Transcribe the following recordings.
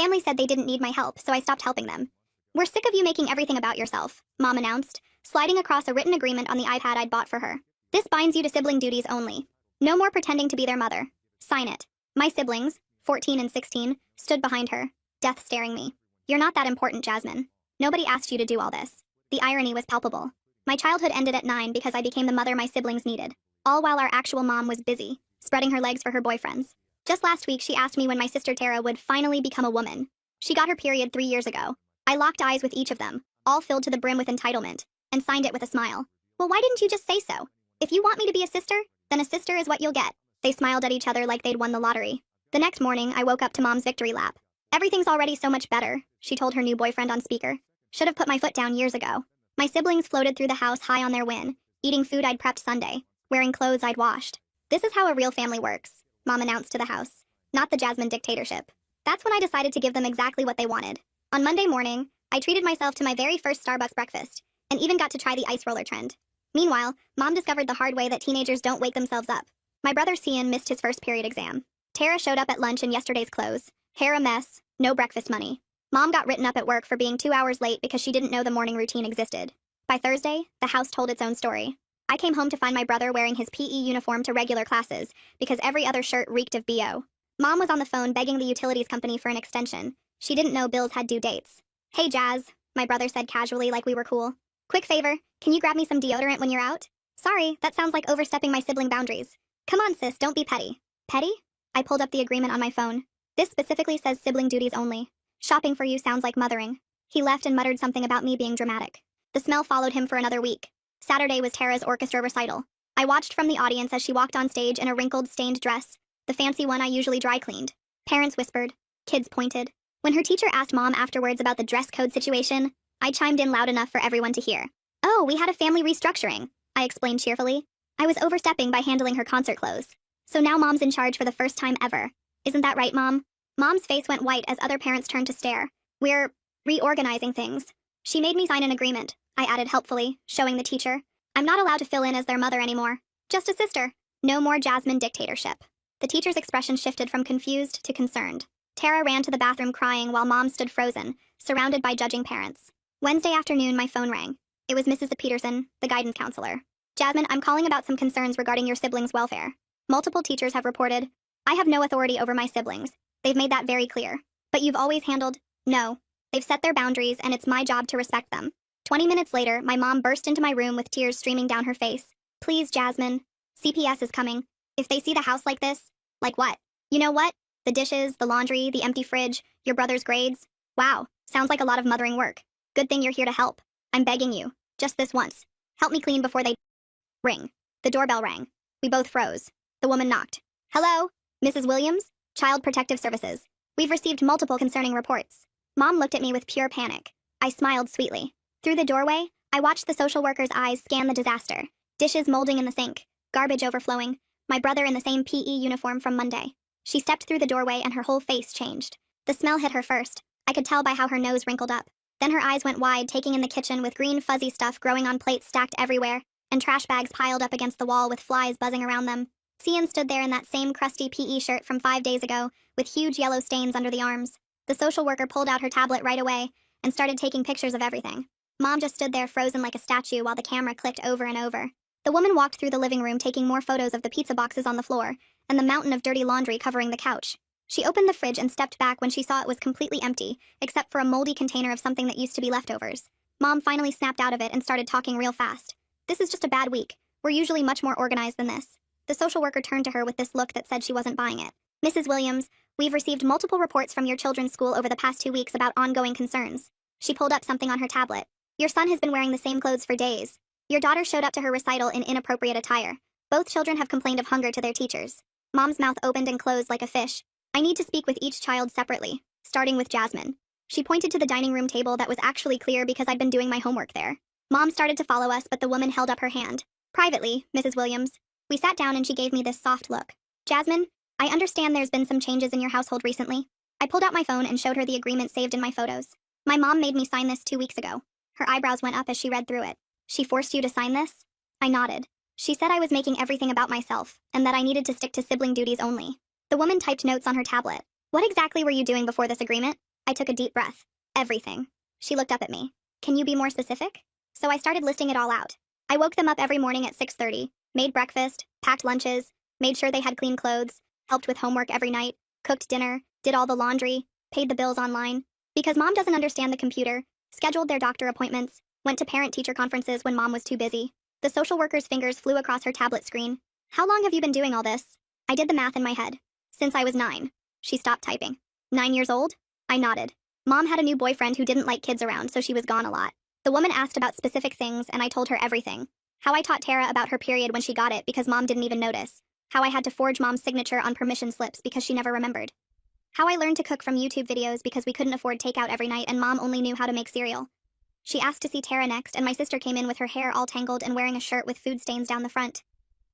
family said they didn't need my help, so I stopped helping them. We're sick of you making everything about yourself, Mom announced, sliding across a written agreement on the iPad I'd bought for her. This binds you to sibling duties only. No more pretending to be their mother. Sign it. My siblings, 14 and 16, stood behind her, death staring me. You're not that important, Jasmine. Nobody asked you to do all this. The irony was palpable. My childhood ended at 9 because I became the mother my siblings needed, all while our actual mom was busy, spreading her legs for her boyfriends. Just last week, she asked me when my sister Tara would finally become a woman. She got her period 3 years ago. I locked eyes with each of them, all filled to the brim with entitlement, and signed it with a smile. Well, why didn't you just say so? If you want me to be a sister, then a sister is what you'll get. They smiled at each other like they'd won the lottery. The next morning, I woke up to Mom's victory lap. Everything's already so much better, she told her new boyfriend on speaker. Should have put my foot down years ago. My siblings floated through the house high on their win, eating food I'd prepped Sunday, wearing clothes I'd washed. This is how a real family works, Mom announced to the house. Not the Jasmine dictatorship. That's when I decided to give them exactly what they wanted. On Monday morning, I treated myself to my very first Starbucks breakfast, and even got to try the ice roller trend. Meanwhile, Mom discovered the hard way that teenagers don't wake themselves up. My brother Cian missed his first period exam. Tara showed up at lunch in yesterday's clothes. Hair a mess, no breakfast money. Mom got written up at work for being 2 hours late because she didn't know the morning routine existed. By Thursday, the house told its own story. I came home to find my brother wearing his PE uniform to regular classes because every other shirt reeked of BO. Mom was on the phone begging the utilities company for an extension. She didn't know bills had due dates. Hey, Jazz, my brother said casually like we were cool. Quick favor, can you grab me some deodorant when you're out? Sorry, that sounds like overstepping my sibling boundaries. Come on, sis, don't be petty. Petty? I pulled up the agreement on my phone. This specifically says sibling duties only. Shopping for you sounds like mothering. He left and muttered something about me being dramatic. The smell followed him for another week. Saturday was Tara's orchestra recital. I watched from the audience as she walked on stage in a wrinkled, stained dress, the fancy one I usually dry cleaned. Parents whispered. Kids pointed. When her teacher asked Mom afterwards about the dress code situation, I chimed in loud enough for everyone to hear. Oh, we had a family restructuring, I explained cheerfully. I was overstepping by handling her concert clothes. So now Mom's in charge for the first time ever. Isn't that right, Mom? Mom's face went white as other parents turned to stare. We're reorganizing things. She made me sign an agreement, I added helpfully, showing the teacher. I'm not allowed to fill in as their mother anymore. Just a sister. No more Jasmine dictatorship. The teacher's expression shifted from confused to concerned. Tara ran to the bathroom crying while Mom stood frozen, surrounded by judging parents. Wednesday afternoon, my phone rang. It was Mrs. Peterson, the guidance counselor. Jasmine, I'm calling about some concerns regarding your siblings' welfare. Multiple teachers have reported. I have no authority over my siblings. They've made that very clear. But you've always handled. No. They've set their boundaries, and it's my job to respect them. 20 minutes later, my mom burst into my room with tears streaming down her face. Please, Jasmine. CPS is coming. If they see the house like this. Like what? You know what? The dishes, the laundry, the empty fridge, your brother's grades. Wow, sounds like a lot of mothering work. Good thing you're here to help. I'm begging you. Just this once. Help me clean before they ring. The doorbell rang. We both froze. The woman knocked. Hello? Mrs. Williams? Child Protective Services. We've received multiple concerning reports. Mom looked at me with pure panic. I smiled sweetly. Through the doorway, I watched the social worker's eyes scan the disaster. Dishes molding in the sink. Garbage overflowing. My brother in the same PE uniform from Monday. She stepped through the doorway and her whole face changed. The smell hit her first. I could tell by how her nose wrinkled up. Then her eyes went wide, taking in the kitchen with green fuzzy stuff growing on plates stacked everywhere, and trash bags piled up against the wall with flies buzzing around them. Cian stood there in that same crusty PE shirt from 5 days ago, with huge yellow stains under the arms. The social worker pulled out her tablet right away and started taking pictures of everything. Mom just stood there frozen like a statue while the camera clicked over and over. The woman walked through the living room taking more photos of the pizza boxes on the floor and the mountain of dirty laundry covering the couch. She opened the fridge and stepped back when she saw it was completely empty, except for a moldy container of something that used to be leftovers. Mom finally snapped out of it and started talking real fast. This is just a bad week. We're usually much more organized than this. The social worker turned to her with this look that said she wasn't buying it. Mrs. Williams, we've received multiple reports from your children's school over the past 2 weeks about ongoing concerns. She pulled up something on her tablet. Your son has been wearing the same clothes for days. Your daughter showed up to her recital in inappropriate attire. Both children have complained of hunger to their teachers. Mom's mouth opened and closed like a fish. I need to speak with each child separately, starting with Jasmine. She pointed to the dining room table that was actually clear because I'd been doing my homework there. Mom started to follow us, but the woman held up her hand. Privately, Mrs. Williams. We sat down and she gave me this soft look. Jasmine, I understand there's been some changes in your household recently. I pulled out my phone and showed her the agreement saved in my photos. My mom made me sign this 2 weeks ago. Her eyebrows went up as she read through it. She forced you to sign this? I nodded. She said I was making everything about myself, and that I needed to stick to sibling duties only. The woman typed notes on her tablet. What exactly were you doing before this agreement? I took a deep breath. Everything. She looked up at me. Can you be more specific? So I started listing it all out. I woke them up every morning at 6:30, made breakfast, packed lunches, made sure they had clean clothes, helped with homework every night, cooked dinner, did all the laundry, paid the bills online. Because mom doesn't understand the computer, scheduled their doctor appointments, went to parent-teacher conferences when mom was too busy. The social worker's fingers flew across her tablet screen. How long have you been doing all this? I did the math in my head. Since I was 9. She stopped typing. 9 years old? I nodded. Mom had a new boyfriend who didn't like kids around, so she was gone a lot. The woman asked about specific things, and I told her everything. How I taught Tara about her period when she got it because mom didn't even notice. How I had to forge mom's signature on permission slips because she never remembered. How I learned to cook from YouTube videos because we couldn't afford takeout every night and mom only knew how to make cereal. She asked to see Tara next, and my sister came in with her hair all tangled and wearing a shirt with food stains down the front.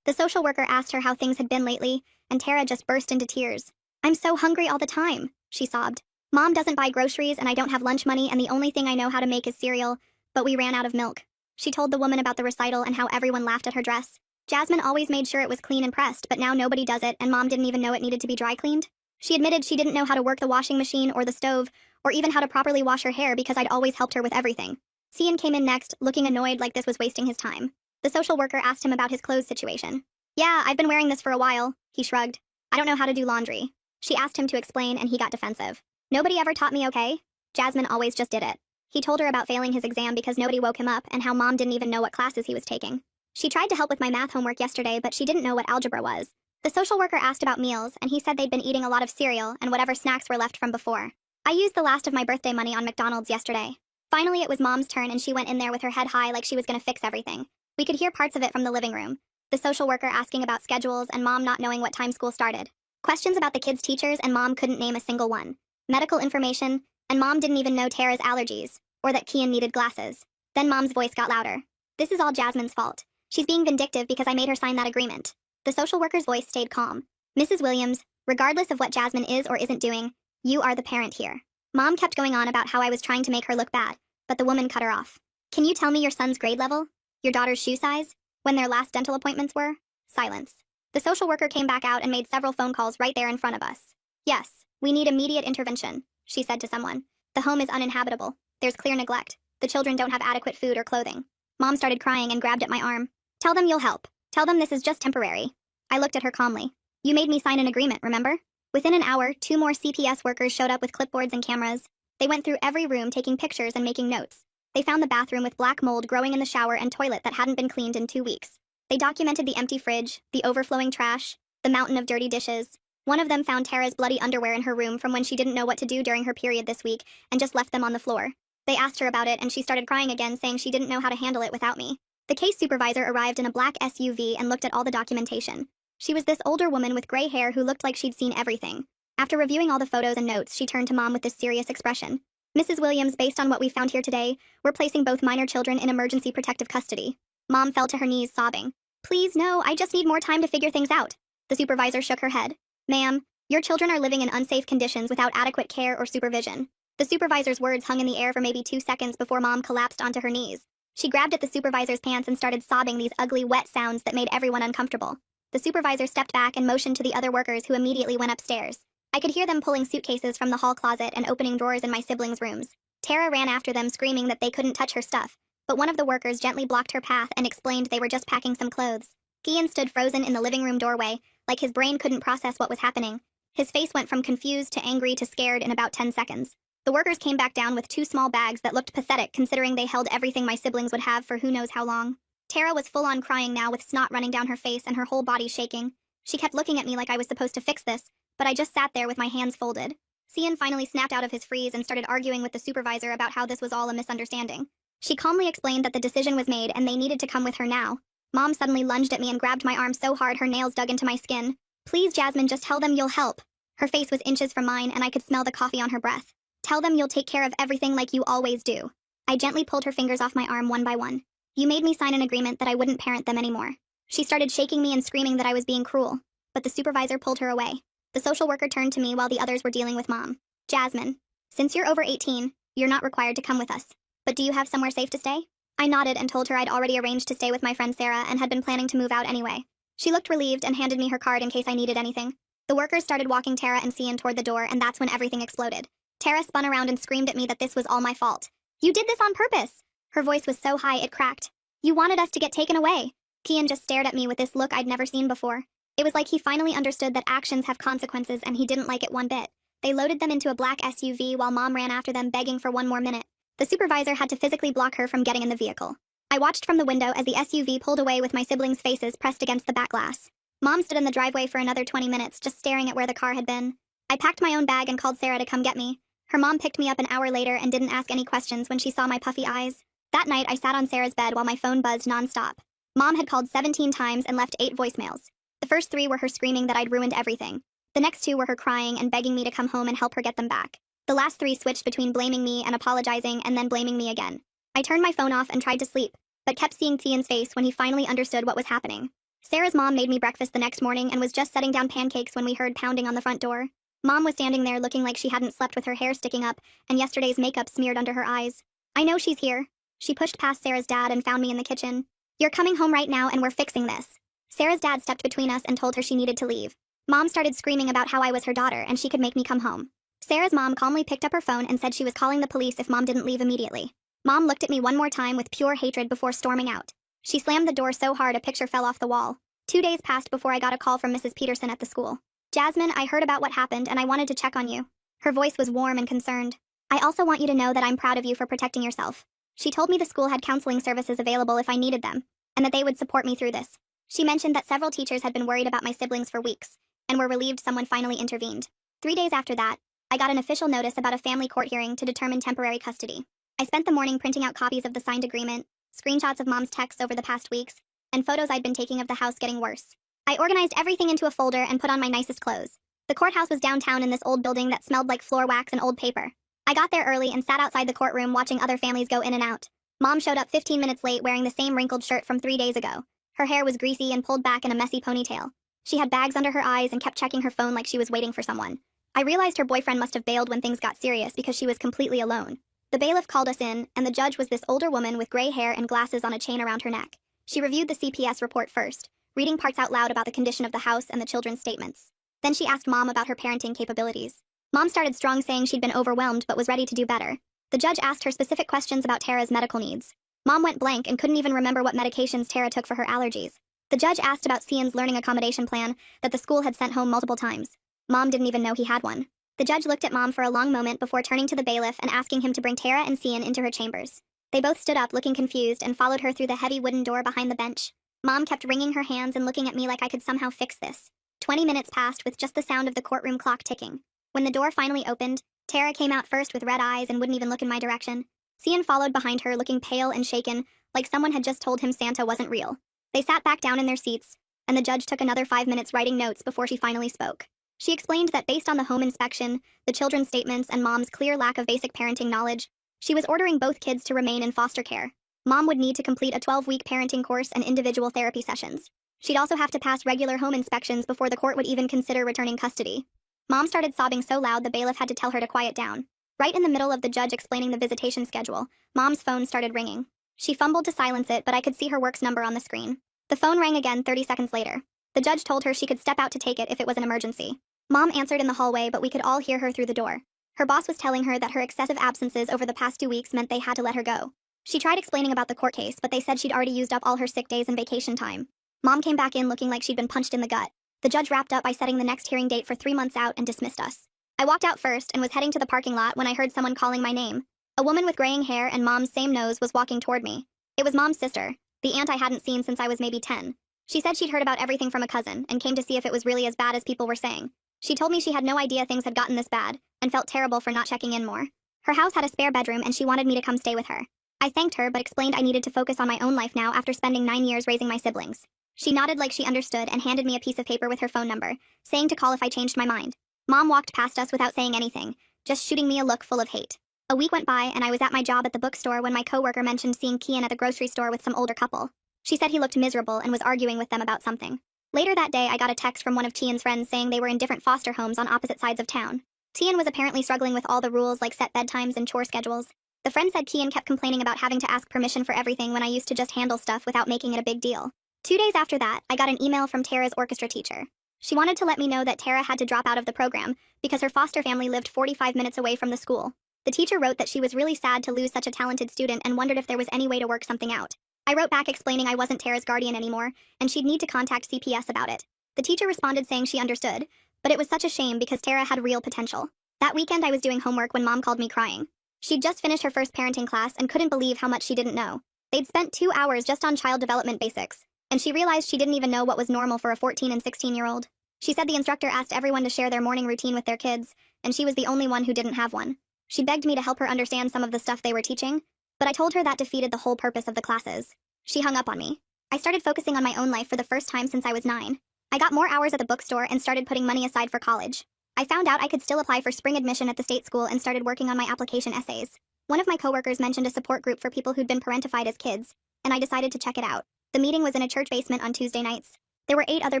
The social worker asked her how things had been lately, and Tara just burst into tears. I'm so hungry all the time, she sobbed. Mom doesn't buy groceries and I don't have lunch money and the only thing I know how to make is cereal, but we ran out of milk. She told the woman about the recital and how everyone laughed at her dress. Jasmine always made sure it was clean and pressed, but now nobody does it and mom didn't even know it needed to be dry cleaned. She admitted she didn't know how to work the washing machine or the stove, or even how to properly wash her hair because I'd always helped her with everything. Cian came in next, looking annoyed like this was wasting his time. The social worker asked him about his clothes situation. Yeah, I've been wearing this for a while, he shrugged. I don't know how to do laundry. She asked him to explain and he got defensive. Nobody ever taught me, okay? Jasmine always just did it. He told her about failing his exam because nobody woke him up and how mom didn't even know what classes he was taking. She tried to help with my math homework yesterday, but she didn't know what algebra was. The social worker asked about meals, and he said they'd been eating a lot of cereal and whatever snacks were left from before. I used the last of my birthday money on McDonald's yesterday. Finally, it was mom's turn and she went in there with her head high like she was gonna fix everything. We could hear parts of it from the living room. The social worker asking about schedules and mom not knowing what time school started. Questions about the kids' teachers and mom couldn't name a single one. Medical information, and mom didn't even know Tara's allergies, or that Kian needed glasses. Then mom's voice got louder. This is all Jasmine's fault. She's being vindictive because I made her sign that agreement. The social worker's voice stayed calm. Mrs. Williams, regardless of what Jasmine is or isn't doing, you are the parent here. Mom kept going on about how I was trying to make her look bad, but the woman cut her off. Can you tell me your son's grade level? Your daughter's shoe size? When their last dental appointments were? Silence. The social worker came back out and made several phone calls right there in front of us. Yes, we need immediate intervention, she said to someone. The home is uninhabitable. There's clear neglect. The children don't have adequate food or clothing. Mom started crying and grabbed at my arm. Tell them you'll help. Tell them this is just temporary. I looked at her calmly. You made me sign an agreement, remember? Within an hour, 2 more CPS workers showed up with clipboards and cameras. They went through every room taking pictures and making notes. They found the bathroom with black mold growing in the shower and toilet that hadn't been cleaned in 2 weeks. They documented the empty fridge, the overflowing trash, the mountain of dirty dishes. One of them found Tara's bloody underwear in her room from when she didn't know what to do during her period this week and just left them on the floor. They asked her about it and she started crying again, saying she didn't know how to handle it without me. The case supervisor arrived in a black SUV and looked at all the documentation. She was this older woman with gray hair who looked like she'd seen everything. After reviewing all the photos and notes, she turned to Mom with this serious expression. Mrs. Williams, based on what we found here today, we're placing both minor children in emergency protective custody. Mom fell to her knees, sobbing. Please, no, I just need more time to figure things out. The supervisor shook her head. Ma'am, your children are living in unsafe conditions without adequate care or supervision. The supervisor's words hung in the air for maybe 2 seconds before Mom collapsed onto her knees. She grabbed at the supervisor's pants and started sobbing these ugly, wet sounds that made everyone uncomfortable. The supervisor stepped back and motioned to the other workers who immediately went upstairs. I could hear them pulling suitcases from the hall closet and opening drawers in my siblings' rooms. Tara ran after them, screaming that they couldn't touch her stuff, but one of the workers gently blocked her path and explained they were just packing some clothes. Gian stood frozen in the living room doorway, like his brain couldn't process what was happening. His face went from confused to angry to scared in about 10 seconds. The workers came back down with 2 small bags that looked pathetic considering they held everything my siblings would have for who knows how long. Tara was full-on crying now with snot running down her face and her whole body shaking. She kept looking at me like I was supposed to fix this, but I just sat there with my hands folded. Cian finally snapped out of his freeze and started arguing with the supervisor about how this was all a misunderstanding. She calmly explained that the decision was made and they needed to come with her now. Mom suddenly lunged at me and grabbed my arm so hard her nails dug into my skin. Please, Jasmine, just tell them you'll help. Her face was inches from mine and I could smell the coffee on her breath. Tell them you'll take care of everything like you always do. I gently pulled her fingers off my arm one by one. You made me sign an agreement that I wouldn't parent them anymore. She started shaking me and screaming that I was being cruel, but the supervisor pulled her away. The social worker turned to me while the others were dealing with Mom. Jasmine, since you're over 18, you're not required to come with us. But do you have somewhere safe to stay? I nodded and told her I'd already arranged to stay with my friend Sarah and had been planning to move out anyway. She looked relieved and handed me her card in case I needed anything. The workers started walking Tara and Cian toward the door, and that's when everything exploded. Tara spun around and screamed at me that this was all my fault. You did this on purpose! Her voice was so high it cracked. You wanted us to get taken away. Kian just stared at me with this look I'd never seen before. It was like he finally understood that actions have consequences and he didn't like it one bit. They loaded them into a black SUV while Mom ran after them begging for one more minute. The supervisor had to physically block her from getting in the vehicle. I watched from the window as the SUV pulled away with my siblings' faces pressed against the back glass. Mom stood in the driveway for another 20 minutes just staring at where the car had been. I packed my own bag and called Sarah to come get me. Her mom picked me up an hour later and didn't ask any questions when she saw my puffy eyes. That night, I sat on Sarah's bed while my phone buzzed nonstop. Mom had called 17 times and left 8 voicemails. The first 3 were her screaming that I'd ruined everything. The next 2 were her crying and begging me to come home and help her get them back. The last 3 switched between blaming me and apologizing and then blaming me again. I turned my phone off and tried to sleep, but kept seeing Tian's face when he finally understood what was happening. Sarah's mom made me breakfast the next morning and was just setting down pancakes when we heard pounding on the front door. Mom was standing there looking like she hadn't slept with her hair sticking up and yesterday's makeup smeared under her eyes. I know she's here. She pushed past Sarah's dad and found me in the kitchen. You're coming home right now and we're fixing this. Sarah's dad stepped between us and told her she needed to leave. Mom started screaming about how I was her daughter and she could make me come home. Sarah's mom calmly picked up her phone and said she was calling the police if Mom didn't leave immediately. Mom looked at me one more time with pure hatred before storming out. She slammed the door so hard a picture fell off the wall. 2 days passed before I got a call from Mrs. Peterson at the school. Jasmine, I heard about what happened and I wanted to check on you. Her voice was warm and concerned. I also want you to know that I'm proud of you for protecting yourself. She told me the school had counseling services available if I needed them, and that they would support me through this. She mentioned that several teachers had been worried about my siblings for weeks, and were relieved someone finally intervened. 3 days after that, I got an official notice about a family court hearing to determine temporary custody. I spent the morning printing out copies of the signed agreement, screenshots of Mom's texts over the past weeks, and photos I'd been taking of the house getting worse. I organized everything into a folder and put on my nicest clothes. The courthouse was downtown in this old building that smelled like floor wax and old paper. I got there early and sat outside the courtroom watching other families go in and out. Mom showed up 15 minutes late wearing the same wrinkled shirt from 3 days ago. Her hair was greasy and pulled back in a messy ponytail. She had bags under her eyes and kept checking her phone like she was waiting for someone. I realized her boyfriend must have bailed when things got serious because she was completely alone. The bailiff called us in, and the judge was this older woman with gray hair and glasses on a chain around her neck. She reviewed the CPS report first, reading parts out loud about the condition of the house and the children's statements. Then she asked Mom about her parenting capabilities. Mom started strong saying she'd been overwhelmed but was ready to do better. The judge asked her specific questions about Tara's medical needs. Mom went blank and couldn't even remember what medications Tara took for her allergies. The judge asked about Cian's learning accommodation plan that the school had sent home multiple times. Mom didn't even know he had one. The judge looked at Mom for a long moment before turning to the bailiff and asking him to bring Tara and Cian into her chambers. They both stood up looking confused and followed her through the heavy wooden door behind the bench. Mom kept wringing her hands and looking at me like I could somehow fix this. 20 minutes passed with just the sound of the courtroom clock ticking. When the door finally opened, Tara came out first with red eyes and wouldn't even look in my direction. Cian followed behind her looking pale and shaken, like someone had just told him Santa wasn't real. They sat back down in their seats, and the judge took another 5 minutes writing notes before she finally spoke. She explained that based on the home inspection, the children's statements, and Mom's clear lack of basic parenting knowledge, she was ordering both kids to remain in foster care. Mom would need to complete a 12-week parenting course and individual therapy sessions. She'd also have to pass regular home inspections before the court would even consider returning custody. Mom started sobbing so loud the bailiff had to tell her to quiet down. Right in the middle of the judge explaining the visitation schedule, Mom's phone started ringing. She fumbled to silence it, but I could see her work's number on the screen. The phone rang again 30 seconds later. The judge told her she could step out to take it if it was an emergency. Mom answered in the hallway, but we could all hear her through the door. Her boss was telling her that her excessive absences over the past 2 weeks meant they had to let her go. She tried explaining about the court case, but they said she'd already used up all her sick days and vacation time. Mom came back in looking like she'd been punched in the gut. The judge wrapped up by setting the next hearing date for 3 months out and dismissed us. I walked out first and was heading to the parking lot when I heard someone calling my name. A woman with graying hair and Mom's same nose was walking toward me. It was Mom's sister, the aunt I hadn't seen since I was maybe 10. She said she'd heard about everything from a cousin and came to see if it was really as bad as people were saying. She told me she had no idea things had gotten this bad and felt terrible for not checking in more. Her house had a spare bedroom and she wanted me to come stay with her. I thanked her but explained I needed to focus on my own life now after spending 9 years raising my siblings. She nodded like she understood and handed me a piece of paper with her phone number, saying to call if I changed my mind. Mom walked past us without saying anything, just shooting me a look full of hate. A week went by and I was at my job at the bookstore when my coworker mentioned seeing Kian at the grocery store with some older couple. She said he looked miserable and was arguing with them about something. Later that day, I got a text from one of Tian's friends saying they were in different foster homes on opposite sides of town. Tian was apparently struggling with all the rules like set bedtimes and chore schedules. The friend said Kian kept complaining about having to ask permission for everything when I used to just handle stuff without making it a big deal. 2 days after that, I got an email from Tara's orchestra teacher. She wanted to let me know that Tara had to drop out of the program because her foster family lived 45 minutes away from the school. The teacher wrote that she was really sad to lose such a talented student and wondered if there was any way to work something out. I wrote back explaining I wasn't Tara's guardian anymore, and she'd need to contact CPS about it. The teacher responded saying she understood, but it was such a shame because Tara had real potential. That weekend I was doing homework when Mom called me crying. She'd just finished her first parenting class and couldn't believe how much she didn't know. They'd spent 2 hours just on child development basics, and she realized she didn't even know what was normal for a 14 and 16-year-old. She said the instructor asked everyone to share their morning routine with their kids, and she was the only one who didn't have one. She begged me to help her understand some of the stuff they were teaching, but I told her that defeated the whole purpose of the classes. She hung up on me. I started focusing on my own life for the first time since I was 9. I got more hours at the bookstore and started putting money aside for college. I found out I could still apply for spring admission at the state school and started working on my application essays. One of my coworkers mentioned a support group for people who'd been parentified as kids, and I decided to check it out. The meeting was in a church basement on Tuesday nights. There were 8 other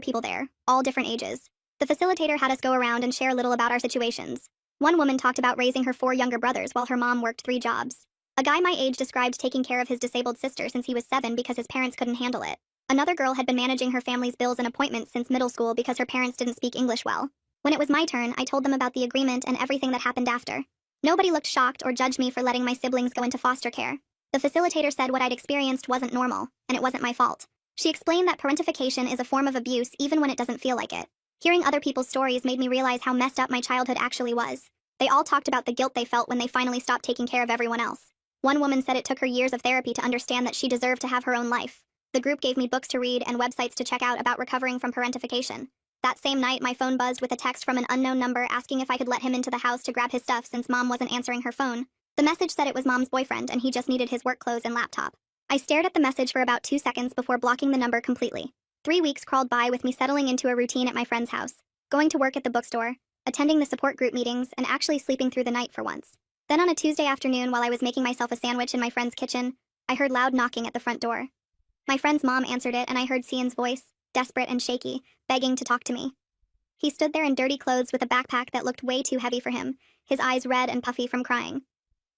people there, all different ages. The facilitator had us go around and share a little about our situations. One woman talked about raising her 4 younger brothers while her mom worked 3 jobs. A guy my age described taking care of his disabled sister since he was 7 because his parents couldn't handle it. Another girl had been managing her family's bills and appointments since middle school because her parents didn't speak English well. When it was my turn, I told them about the agreement and everything that happened after. Nobody looked shocked or judged me for letting my siblings go into foster care. The facilitator said what I'd experienced wasn't normal, and it wasn't my fault. She explained that parentification is a form of abuse even when it doesn't feel like it. Hearing other people's stories made me realize how messed up my childhood actually was. They all talked about the guilt they felt when they finally stopped taking care of everyone else. One woman said it took her years of therapy to understand that she deserved to have her own life. The group gave me books to read and websites to check out about recovering from parentification. That same night, my phone buzzed with a text from an unknown number asking if I could let him into the house to grab his stuff since Mom wasn't answering her phone. The message said it was Mom's boyfriend and he just needed his work clothes and laptop. I stared at the message for about 2 seconds before blocking the number completely. 3 weeks crawled by with me settling into a routine at my friend's house, going to work at the bookstore, attending the support group meetings, and actually sleeping through the night for once. Then on a Tuesday afternoon while I was making myself a sandwich in my friend's kitchen, I heard loud knocking at the front door. My friend's mom answered it and I heard Cian's voice, desperate and shaky, begging to talk to me. He stood there in dirty clothes with a backpack that looked way too heavy for him, his eyes red and puffy from crying.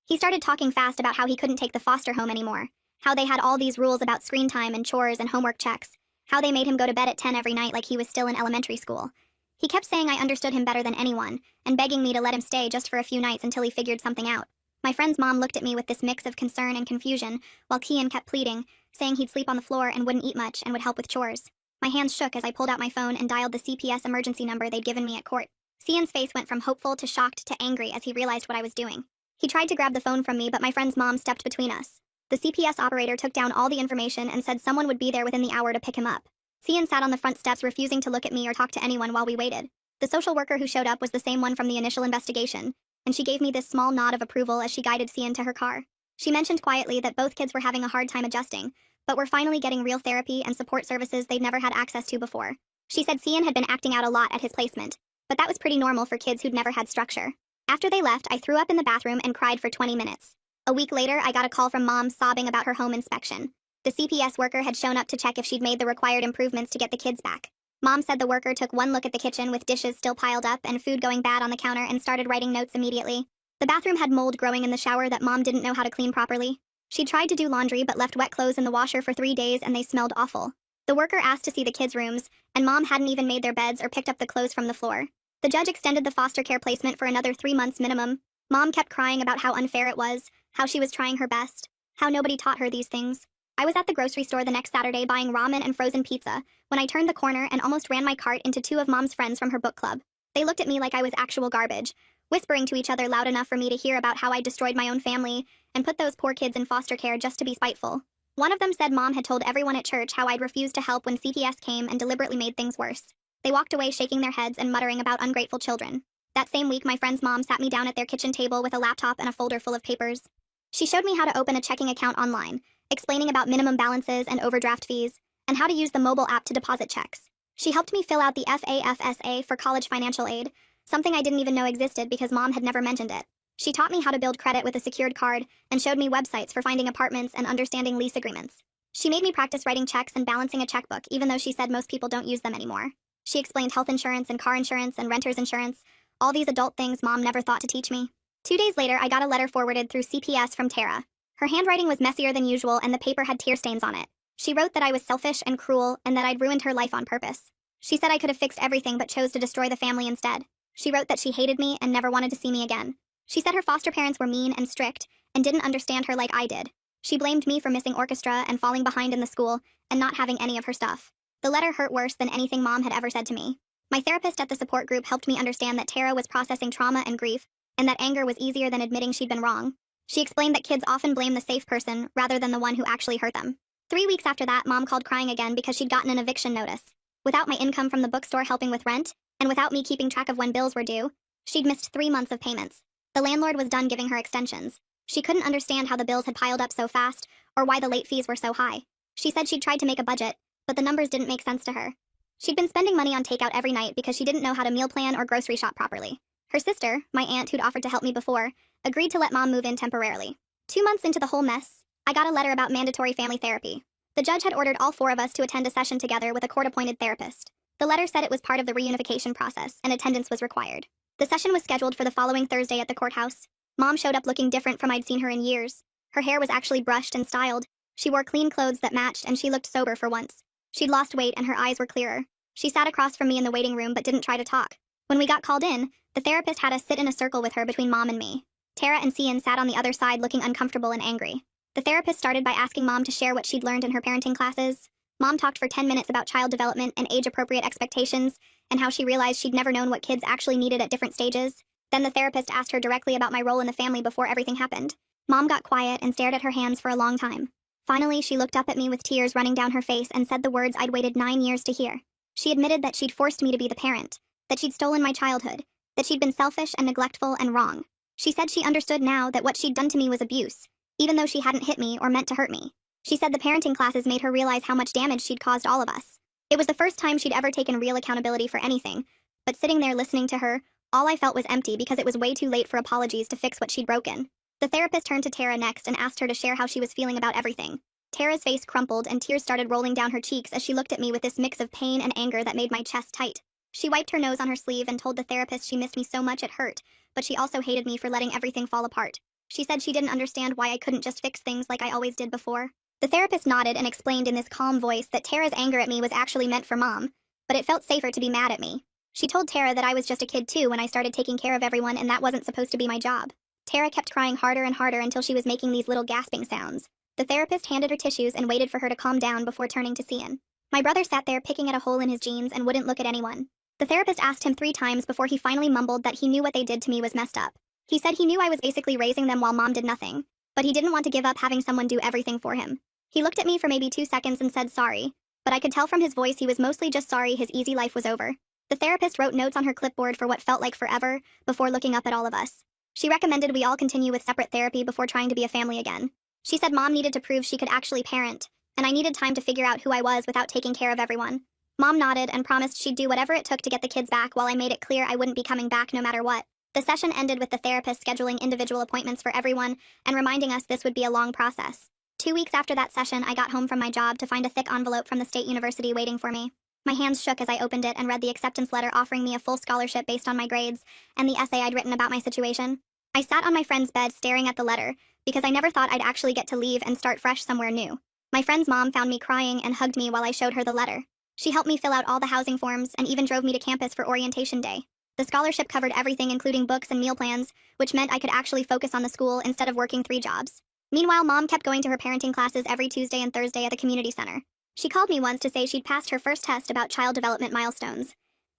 He started talking fast about how he couldn't take the foster home anymore, how they had all these rules about screen time and chores and homework checks, how they made him go to bed at 10 every night like he was still in elementary school. He kept saying I understood him better than anyone, and begging me to let him stay just for a few nights until he figured something out. My friend's mom looked at me with this mix of concern and confusion, while Cian kept pleading, saying he'd sleep on the floor and wouldn't eat much and would help with chores. My hands shook as I pulled out my phone and dialed the CPS emergency number they'd given me at court. Cian's face went from hopeful to shocked to angry as he realized what I was doing. He tried to grab the phone from me, but my friend's mom stepped between us. The CPS operator took down all the information and said someone would be there within the hour to pick him up. Cian sat on the front steps refusing to look at me or talk to anyone while we waited. The social worker who showed up was the same one from the initial investigation, and she gave me this small nod of approval as she guided Cian to her car. She mentioned quietly that both kids were having a hard time adjusting, but were finally getting real therapy and support services they'd never had access to before. She said Cian had been acting out a lot at his placement, but that was pretty normal for kids who'd never had structure. After they left, I threw up in the bathroom and cried for 20 minutes. A week later, I got a call from Mom sobbing about her home inspection. The CPS worker had shown up to check if she'd made the required improvements to get the kids back. Mom said the worker took one look at the kitchen with dishes still piled up and food going bad on the counter and started writing notes immediately. The bathroom had mold growing in the shower that Mom didn't know how to clean properly. She tried to do laundry but left wet clothes in the washer for 3 days and they smelled awful. The worker asked to see the kids' rooms, and Mom hadn't even made their beds or picked up the clothes from the floor. The judge extended the foster care placement for another 3 months minimum. Mom kept crying about how unfair it was, how she was trying her best, how nobody taught her these things. I was at the grocery store the next Saturday buying ramen and frozen pizza when I turned the corner and almost ran my cart into 2 of Mom's friends from her book club. They looked at me like I was actual garbage, whispering to each other loud enough for me to hear about how I destroyed my own family and put those poor kids in foster care just to be spiteful. One of them said Mom had told everyone at church how I'd refused to help when CPS came and deliberately made things worse. They walked away shaking their heads and muttering about ungrateful children. That same week, my friend's mom sat me down at their kitchen table with a laptop and a folder full of papers. She showed me how to open a checking account online, explaining about minimum balances and overdraft fees, and how to use the mobile app to deposit checks. She helped me fill out the FAFSA for college financial aid, something I didn't even know existed because Mom had never mentioned it. She taught me how to build credit with a secured card and showed me websites for finding apartments and understanding lease agreements. She made me practice writing checks and balancing a checkbook, even though she said most people don't use them anymore. She explained health insurance and car insurance and renter's insurance, all these adult things Mom never thought to teach me. 2 days later, I got a letter forwarded through CPS from Tara. Her handwriting was messier than usual and the paper had tear stains on it. She wrote that I was selfish and cruel and that I'd ruined her life on purpose. She said I could have fixed everything but chose to destroy the family instead. She wrote that she hated me and never wanted to see me again. She said her foster parents were mean and strict and didn't understand her like I did. She blamed me for missing orchestra and falling behind in the school and not having any of her stuff. The letter hurt worse than anything Mom had ever said to me. My therapist at the support group helped me understand that Tara was processing trauma and grief, and that anger was easier than admitting she'd been wrong. She explained that kids often blame the safe person rather than the one who actually hurt them. 3 weeks after that, Mom called crying again because she'd gotten an eviction notice. Without my income from the bookstore helping with rent, and without me keeping track of when bills were due, she'd missed 3 months of payments. The landlord was done giving her extensions. She couldn't understand how the bills had piled up so fast, or why the late fees were so high. She said she'd tried to make a budget, but the numbers didn't make sense to her. She'd been spending money on takeout every night because she didn't know how to meal plan or grocery shop properly. Her sister, my aunt who'd offered to help me before, agreed to let Mom move in temporarily. 2 months into the whole mess, I got a letter about mandatory family therapy. The judge had ordered all 4 of us to attend a session together with a court-appointed therapist. The letter said it was part of the reunification process and attendance was required. The session was scheduled for the following Thursday at the courthouse. Mom showed up looking different from I'd seen her in years. Her hair was actually brushed and styled. She wore clean clothes that matched and she looked sober for once. She'd lost weight and her eyes were clearer. She sat across from me in the waiting room but didn't try to talk. When we got called in, the therapist had us sit in a circle with her between Mom and me. Tara and Cian sat on the other side looking uncomfortable and angry. The therapist started by asking Mom to share what she'd learned in her parenting classes. Mom talked for 10 minutes about child development and age-appropriate expectations, and how she realized she'd never known what kids actually needed at different stages. Then the therapist asked her directly about my role in the family before everything happened. Mom got quiet and stared at her hands for a long time. Finally, she looked up at me with tears running down her face and said the words I'd waited 9 years to hear. She admitted that she'd forced me to be the parent, that she'd stolen my childhood, that she'd been selfish and neglectful and wrong. She said she understood now that what she'd done to me was abuse, even though she hadn't hit me or meant to hurt me. She said the parenting classes made her realize how much damage she'd caused all of us. It was the first time she'd ever taken real accountability for anything, but sitting there listening to her, all I felt was empty because it was way too late for apologies to fix what she'd broken. The therapist turned to Tara next and asked her to share how she was feeling about everything. Tara's face crumpled and tears started rolling down her cheeks as she looked at me with this mix of pain and anger that made my chest tight. She wiped her nose on her sleeve and told the therapist she missed me so much it hurt, but she also hated me for letting everything fall apart. She said she didn't understand why I couldn't just fix things like I always did before. The therapist nodded and explained in this calm voice that Tara's anger at me was actually meant for Mom, but it felt safer to be mad at me. She told Tara that I was just a kid too when I started taking care of everyone and that wasn't supposed to be my job. Tara kept crying harder and harder until she was making these little gasping sounds. The therapist handed her tissues and waited for her to calm down before turning to Cian. My brother sat there picking at a hole in his jeans and wouldn't look at anyone. The therapist asked him 3 times before he finally mumbled that he knew what they did to me was messed up. He said he knew I was basically raising them while Mom did nothing, but he didn't want to give up having someone do everything for him. He looked at me for maybe 2 seconds and said sorry, but I could tell from his voice he was mostly just sorry his easy life was over. The therapist wrote notes on her clipboard for what felt like forever before looking up at all of us. She recommended we all continue with separate therapy before trying to be a family again. She said Mom needed to prove she could actually parent, and I needed time to figure out who I was without taking care of everyone. Mom nodded and promised she'd do whatever it took to get the kids back while I made it clear I wouldn't be coming back no matter what. The session ended with the therapist scheduling individual appointments for everyone and reminding us this would be a long process. 2 weeks after that session, I got home from my job to find a thick envelope from the state university waiting for me. My hands shook as I opened it and read the acceptance letter offering me a full scholarship based on my grades and the essay I'd written about my situation. I sat on my friend's bed staring at the letter because I never thought I'd actually get to leave and start fresh somewhere new. My friend's mom found me crying and hugged me while I showed her the letter. She helped me fill out all the housing forms and even drove me to campus for orientation day. The scholarship covered everything including books and meal plans, which meant I could actually focus on the school instead of working 3 jobs. Meanwhile, Mom kept going to her parenting classes every Tuesday and Thursday at the community center. She called me once to say she'd passed her first test about child development milestones.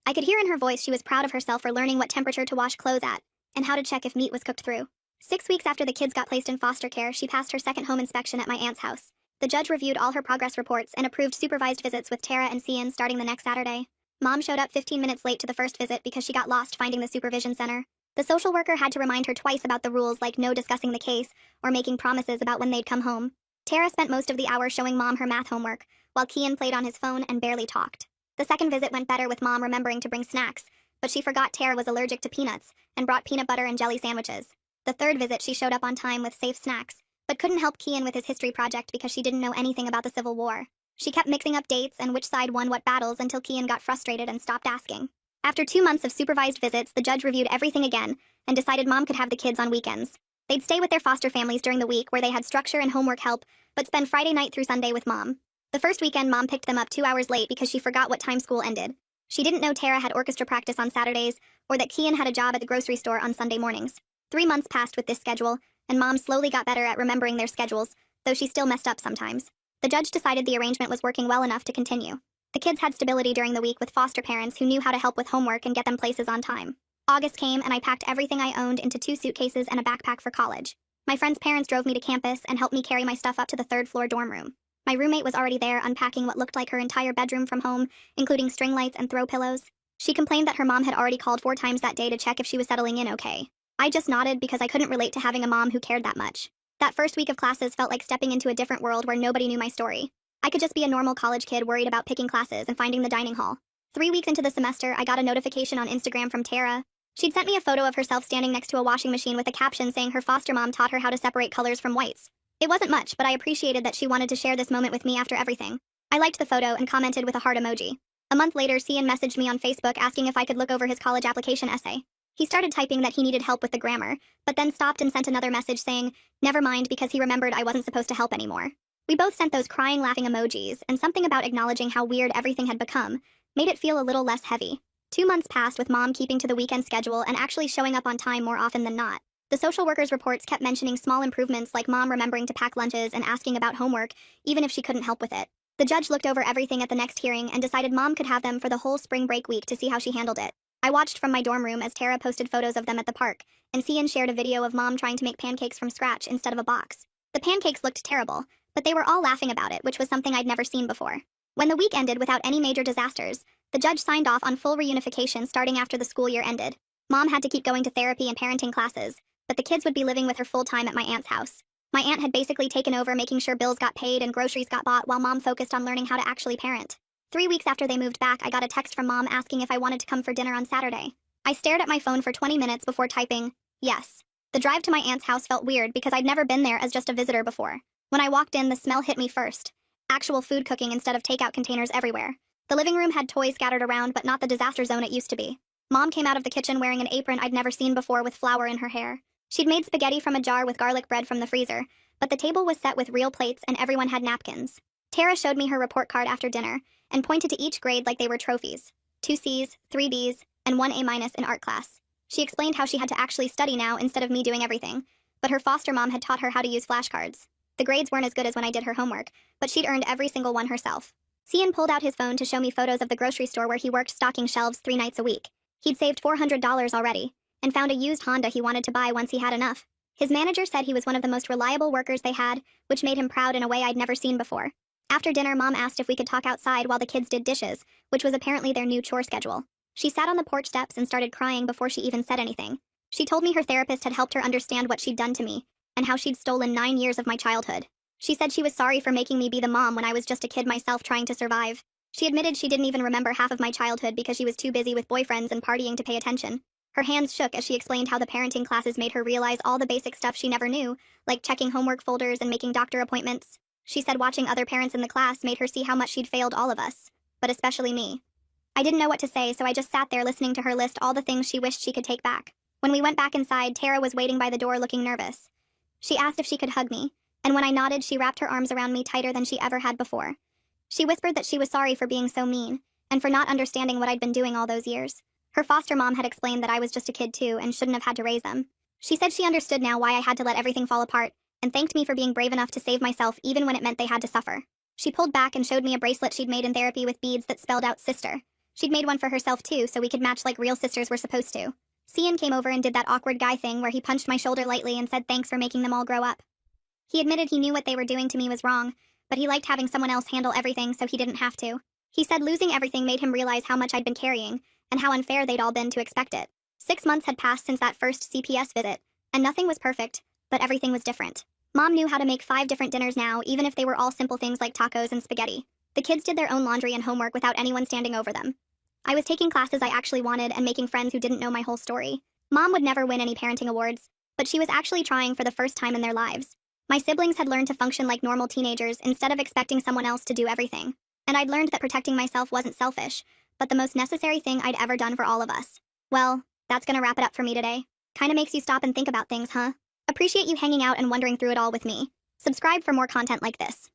I could hear in her voice she was proud of herself for learning what temperature to wash clothes at and how to check if meat was cooked through. 6 weeks after the kids got placed in foster care, she passed her second home inspection at my aunt's house. The judge reviewed all her progress reports and approved supervised visits with Tara and Cian starting the next Saturday. Mom showed up 15 minutes late to the first visit because she got lost finding the supervision center. The social worker had to remind her twice about the rules like no discussing the case or making promises about when they'd come home. Tara spent most of the hour showing Mom her math homework, while Cian played on his phone and barely talked. The second visit went better with Mom remembering to bring snacks, but she forgot Tara was allergic to peanuts and brought peanut butter and jelly sandwiches. The third visit she showed up on time with safe snacks, but couldn't help Cian with his history project because she didn't know anything about the Civil War. She kept mixing up dates and which side won what battles until Cian got frustrated and stopped asking. After 2 months of supervised visits, the judge reviewed everything again and decided Mom could have the kids on weekends. They'd stay with their foster families during the week where they had structure and homework help, but spend Friday night through Sunday with Mom. The first weekend, Mom picked them up 2 hours late because she forgot what time school ended. She didn't know Tara had orchestra practice on Saturdays, or that Kian had a job at the grocery store on Sunday mornings. 3 months passed with this schedule, and Mom slowly got better at remembering their schedules, though she still messed up sometimes. The judge decided the arrangement was working well enough to continue. The kids had stability during the week with foster parents who knew how to help with homework and get them places on time. August came, and I packed everything I owned into 2 suitcases and a backpack for college. My friend's parents drove me to campus and helped me carry my stuff up to the 3rd-floor dorm room. My roommate was already there unpacking what looked like her entire bedroom from home, including string lights and throw pillows. She complained that her mom had already called 4 times that day to check if she was settling in okay. I just nodded because I couldn't relate to having a mom who cared that much. That first week of classes felt like stepping into a different world where nobody knew my story. I could just be a normal college kid worried about picking classes and finding the dining hall. 3 weeks into the semester, I got a notification on Instagram from Tara. She'd sent me a photo of herself standing next to a washing machine with a caption saying her foster mom taught her how to separate colors from whites. It wasn't much, but I appreciated that she wanted to share this moment with me after everything. I liked the photo and commented with a heart emoji. A month later, Cian messaged me on Facebook asking if I could look over his college application essay. He started typing that he needed help with the grammar, but then stopped and sent another message saying, never mind, because he remembered I wasn't supposed to help anymore. We both sent those crying, laughing emojis, and something about acknowledging how weird everything had become made it feel a little less heavy. 2 months passed with Mom keeping to the weekend schedule and actually showing up on time more often than not. The social worker's reports kept mentioning small improvements like Mom remembering to pack lunches and asking about homework, even if she couldn't help with it. The judge looked over everything at the next hearing and decided Mom could have them for the whole spring break week to see how she handled it. I watched from my dorm room as Tara posted photos of them at the park, and Cian shared a video of Mom trying to make pancakes from scratch instead of a box. The pancakes looked terrible, but they were all laughing about it, which was something I'd never seen before. When the week ended without any major disasters, the judge signed off on full reunification starting after the school year ended. Mom had to keep going to therapy and parenting classes, but the kids would be living with her full-time at my aunt's house. My aunt had basically taken over making sure bills got paid and groceries got bought while Mom focused on learning how to actually parent. 3 weeks after they moved back, I got a text from Mom asking if I wanted to come for dinner on Saturday. I stared at my phone for 20 minutes before typing, yes. The drive to my aunt's house felt weird because I'd never been there as just a visitor before. When I walked in, the smell hit me first. Actual food cooking instead of takeout containers everywhere. The living room had toys scattered around, but not the disaster zone it used to be. Mom came out of the kitchen wearing an apron I'd never seen before with flour in her hair. She'd made spaghetti from a jar with garlic bread from the freezer, but the table was set with real plates and everyone had napkins. Tara showed me her report card after dinner and pointed to each grade like they were trophies. 2 C's, 3 B's, and 1 A- in art class. She explained how she had to actually study now instead of me doing everything, but her foster mom had taught her how to use flashcards. The grades weren't as good as when I did her homework, but she'd earned every single one herself. Cian pulled out his phone to show me photos of the grocery store where he worked stocking shelves 3 nights a week. He'd saved $400 already, and found a used Honda he wanted to buy once he had enough. His manager said he was one of the most reliable workers they had, which made him proud in a way I'd never seen before. After dinner, Mom asked if we could talk outside while the kids did dishes, which was apparently their new chore schedule. She sat on the porch steps and started crying before she even said anything. She told me her therapist had helped her understand what she'd done to me, and how she'd stolen 9 years of my childhood. She said she was sorry for making me be the mom when I was just a kid myself trying to survive. She admitted she didn't even remember half of my childhood because she was too busy with boyfriends and partying to pay attention. Her hands shook as she explained how the parenting classes made her realize all the basic stuff she never knew, like checking homework folders and making doctor appointments. She said watching other parents in the class made her see how much she'd failed all of us, but especially me. I didn't know what to say, so I just sat there listening to her list all the things she wished she could take back. When we went back inside, Tara was waiting by the door looking nervous. She asked if she could hug me, and when I nodded, she wrapped her arms around me tighter than she ever had before. She whispered that she was sorry for being so mean, and for not understanding what I'd been doing all those years. Her foster mom had explained that I was just a kid too and shouldn't have had to raise them. She said she understood now why I had to let everything fall apart, and thanked me for being brave enough to save myself even when it meant they had to suffer. She pulled back and showed me a bracelet she'd made in therapy with beads that spelled out sister. She'd made one for herself too, so we could match like real sisters were supposed to. Cian came over and did that awkward guy thing where he punched my shoulder lightly and said thanks for making them all grow up. He admitted he knew what they were doing to me was wrong, but he liked having someone else handle everything so he didn't have to. He said losing everything made him realize how much I'd been carrying, and how unfair they'd all been to expect it. 6 months had passed since that first CPS visit, and nothing was perfect, but everything was different. Mom knew how to make 5 different dinners now, even if they were all simple things like tacos and spaghetti. The kids did their own laundry and homework without anyone standing over them. I was taking classes I actually wanted and making friends who didn't know my whole story. Mom would never win any parenting awards, but she was actually trying for the first time in their lives. My siblings had learned to function like normal teenagers instead of expecting someone else to do everything. And I'd learned that protecting myself wasn't selfish, but the most necessary thing I'd ever done for all of us. Well, that's gonna wrap it up for me today. Kinda makes you stop and think about things, huh? Appreciate you hanging out and wondering through it all with me. Subscribe for more content like this.